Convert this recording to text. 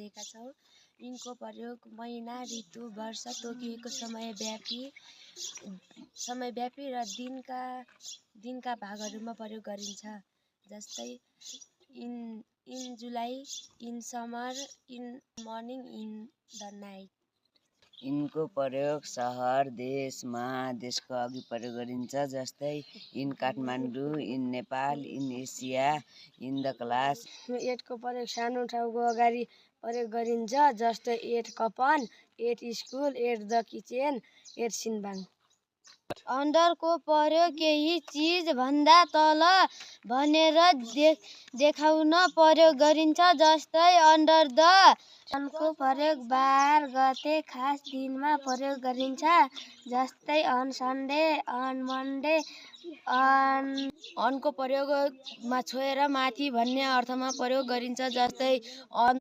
गरेका छौँ। इनको प्रयोग महिना, ऋतु, वर्ष, तोकिएको समयव्यापी र दिनका भागहरूमा प्रयोग गरिन्छ। जस्तै in July, in summer, in morning, in the night. इनको प्रयोग सहर, देश, महादेशको अघि प्रयोग गरिन्छ। जस्तै in Kathmandu, in Nepal, in Asia, in the class. एटको प्रयोग सानो ठाउँको अगाडि प्रयोग गरिन्छ। जस्तै at Kapan, at school, at the kitchen, at सिनबाङ। अन्डरको प्रयोग केही चिज भन्दा तल भनेर देखाउन प्रयोग गरिन्छ। जस्तै अन्डर द। अनको प्रयोग बार, गते, खास दिनमा प्रयोग गरिन्छ। जस्तै अन सन्डे, अन मन्डे, अनको प्रयोग छोएर माथि भन्ने अर्थमा प्रयोग गरिन्छ। जस्तै अन